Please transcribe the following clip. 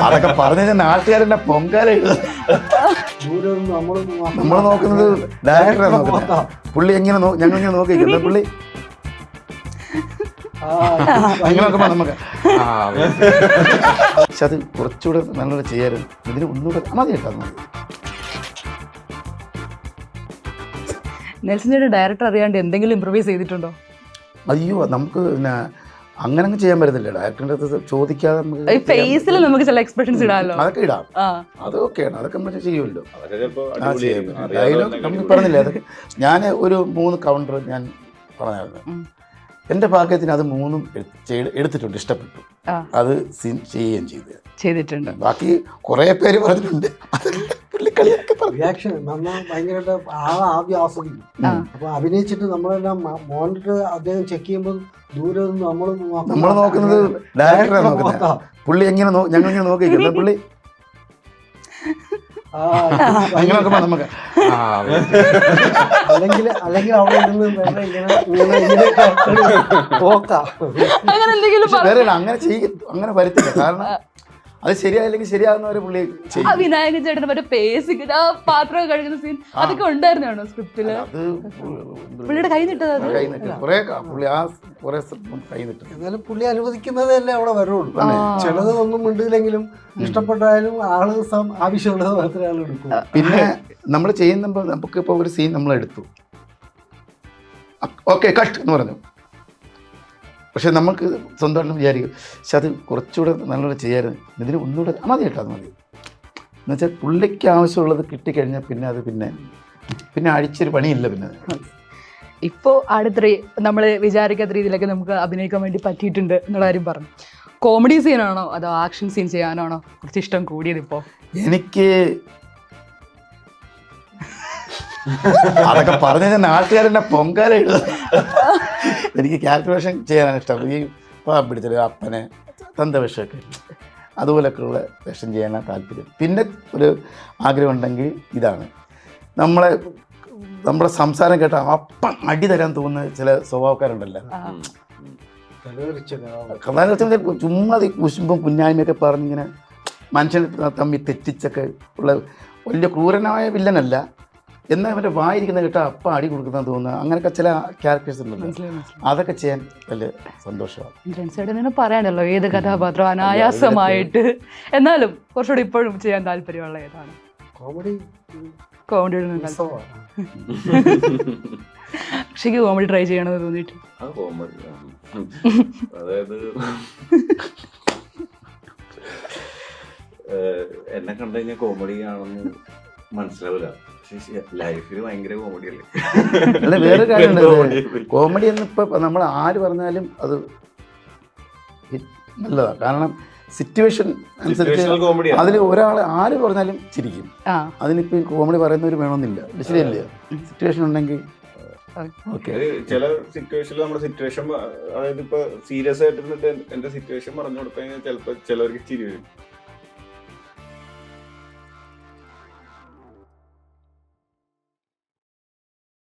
അതൊക്കെ പറഞ്ഞ നാട്ടുകാരെന്നെ പൊങ്കാല നമ്മൾ നോക്കുന്നത് ഡയറക്ടറെ നോക്കുന്നത്. പുള്ളി എങ്ങനെ ഞങ്ങളിങ്ങനെ നോക്കിക്കുന്നത് പുള്ളി അങ്ങനെയൊക്കെ നമുക്ക്. പക്ഷെ അത് കുറച്ചുകൂടെ നല്ലപോലെ ചെയ്യാറുണ്ട്. ഇതിന് ഒന്നുകൂടെ മതി കേട്ടോ, മതി. നെൽസന്റെ ഡയറക്ടർ അറിയാണ്ട് എന്തെങ്കിലും ഇംപ്രൂവൈസ് ചെയ്തിട്ടുണ്ടോ? അയ്യോ, നമുക്ക് പിന്നെ അങ്ങനെ ചെയ്യാൻ പറ്റത്തില്ല. ഡയറക്ടറിന്റെ അടുത്ത് ചോദിക്കാതെ നമുക്ക് ഫേസിൽ നമുക്ക് ചില എക്സ്പ്രഷൻസ് ഇടാമല്ലോ. അതൊക്കെ ഇടാം, അതൊക്കെയാണ്, അതൊക്കെ നമ്മൾ ചെയ്യുമല്ലോ. ഡയലോഗ് നമുക്ക് പറഞ്ഞില്ലേ, അതൊക്കെ ഞാൻ ഒരു 3 കൗണ്ടർ ഞാൻ പറഞ്ഞായിരുന്നു. എൻ്റെ ഭാഗ്യത്തിന് അത് 3ഉം എടുത്തിട്ടുണ്ട്, ഇഷ്ടപ്പെട്ടു. അത് സീൻ ചെയ്യുകയും ചെയ്തിട്ടുണ്ട്. ബാക്കി കുറേ പേര് പറഞ്ഞിട്ടുണ്ട്. റിയാക്ഷൻ ഭയങ്കരമായിട്ട് ആദ്യം ആസ്വദിക്കും. അപ്പൊ അഭിനയിച്ചിട്ട് നമ്മളെല്ലാം മോണിറ്റർ അദ്ദേഹം ചെക്ക് ചെയ്യുമ്പോൾ ദൂരെ നിന്ന് നമ്മൾ നോക്കുന്നത് ഡയറക്ടറെ നോക്കുന്നത്. പുള്ളി എങ്ങനെ ഞങ്ങളിങ്ങനെ നോക്കിക്കുന്നത് പുള്ളി അങ്ങനെയൊക്കെ നമുക്ക്. അല്ലെങ്കിൽ അവിടെ അങ്ങനെ വരുത്തില്ല. കാരണം അത് ശരിയായില്ലെങ്കിൽ ശരിയാകുന്നവരെ പുള്ളി ചെയ്യും. വിനായകൻ ചേട്ടന് മറ്റേ പേസിക്ക് ആ പാത്രം കഴിക്കുന്ന സീൻ അതൊക്കെ ഉണ്ടായിരുന്നാണോ സ്ക്രിപ്റ്റില്? അത് പുള്ളിയുടെ കൈ നിട്ടത് കുറെ പുള്ളി ആ കുറെ കൈ നിട്ടത്. എന്നാലും പുള്ളി അനുവദിക്കുന്നതല്ലേ അവിടെ വരുള്ളൂ. ചിലത് ഒന്നും മിണ്ടില്ലെങ്കിലും ഇഷ്ടപ്പെട്ടാലും ആള് ആവശ്യമുള്ളത് മാത്രമേ ആൾ എടുക്കൂ. പിന്നെ നമ്മൾ ചെയ്യുമ്പോൾ നമുക്കിപ്പോൾ ഒരു സീൻ നമ്മൾ എടുത്തു, ഓക്കെ കട്ട് എന്ന് പറഞ്ഞു. പക്ഷെ നമുക്ക് സ്വന്തമായിട്ടും വിചാരിക്കും, പക്ഷെ അത് കുറച്ചുകൂടെ നല്ലപോലെ ചെയ്യാറുണ്ട്. ഇതിന് ഒന്നുകൂടെ മതി കേട്ടോ, അത് മതി. എന്നുവെച്ചാൽ പുള്ളിക്ക് ആവശ്യമുള്ളത് കിട്ടിക്കഴിഞ്ഞാൽ പിന്നെ അത് പിന്നെ അഴിച്ചൊരു പണിയില്ല. പിന്നെ ഇപ്പോൾ അടുത്ത നമ്മൾ വിചാരിക്കാത്ത രീതിയിലൊക്കെ നമുക്ക് അഭിനയിക്കാൻ വേണ്ടി പറ്റിയിട്ടുണ്ട് എന്നുള്ള കാര്യം പറഞ്ഞു. കോമഡി സീനാണോ അതോ ആക്ഷൻ സീൻ ചെയ്യാനാണോ കുറച്ച് ഇഷ്ടം കൂടിയത്? ഇപ്പോൾ എനിക്ക് അതൊക്കെ പറഞ്ഞ നാട്ടുകാരെന്നെ പൊങ്കാല എനിക്ക് കാൽക്കുലേഷൻ ചെയ്യാനാണ് ഇഷ്ടം. ഈ പിടിച്ചൊരു അപ്പനെ തന്തവേഷമൊക്കെ അതുപോലൊക്കെയുള്ള വേഷം ചെയ്യാനാണ് താല്പര്യം. പിന്നെ ഒരു ആഗ്രഹം ഉണ്ടെങ്കിൽ ഇതാണ്, നമ്മുടെ സംസാരം കേട്ട അപ്പം അടി തരാൻ തോന്നുന്ന ചില സ്വഭാവക്കാരുണ്ടല്ലോ. ചുമ്മാ കുശുമ്പും കുഞ്ഞായ്മയൊക്കെ പറഞ്ഞിങ്ങനെ മനുഷ്യനെ തമ്മിൽ തെറ്റിച്ചൊക്കെ ഉള്ള വലിയ ക്രൂരനായ വില്ലനല്ല, എന്നാൽ അവൻ്റെ വായിരിക്കുന്ന കേട്ടാൽ അപ്പം അടി കൊടുക്കുന്ന തോന്നുക. അങ്ങനെയൊക്കെ ചില ക്യാരക്ടേഴ്സ് ഉണ്ടല്ലോ, അതൊക്കെ ചെയ്യാൻ വലിയ സന്തോഷമാണ്. പറയാനല്ലോ ഏത് കഥാപാത്രം അനായാസമായിട്ട്, എന്നാലും കുറച്ചുകൂടി ഇപ്പോഴും ചെയ്യാൻ താല്പര്യമുള്ള ഏതാണ്? കോമഡി പക്ഷേ കോമഡി ട്രൈ ചെയ്യണമെന്ന് തോന്നിയിട്ട് എന്നെ കണ്ടു കഴിഞ്ഞാൽ കോമഡി ആണെന്ന് മനസ്സിലാവില്ല. ലൈഫിൽ ഭയങ്കര കോമഡി അല്ലേ. അല്ല, വേറൊരു കാര്യമുണ്ട്, കോമഡി എന്ന് ഇപ്പം നമ്മൾ ആര് പറഞ്ഞാലും അത് നല്ലതാണ്. കാരണം സിറ്റുവേഷൻ അനുസരിച്ച് അതിൽ ഒരാൾ ആര് പറഞ്ഞാലും ചിരിക്കും. അതിനിപ്പോൾ കോമഡി പറയുന്നവർ വേണമെന്നില്ല, ശരിയല്ലേ? സിറ്റുവേഷൻ ഉണ്ടെങ്കിൽ ചില സിറ്റുവേഷനിൽ നമ്മുടെ സിറ്റുവേഷൻ, അതായത് ഇപ്പൊ സീരിയസ് ആയിട്ട് എന്റെ സിറ്റുവേഷൻ പറഞ്ഞു കൊടുത്തു കഴിഞ്ഞാൽ ചിലപ്പോൾ ചിലവർക്ക് ചിരി വരും.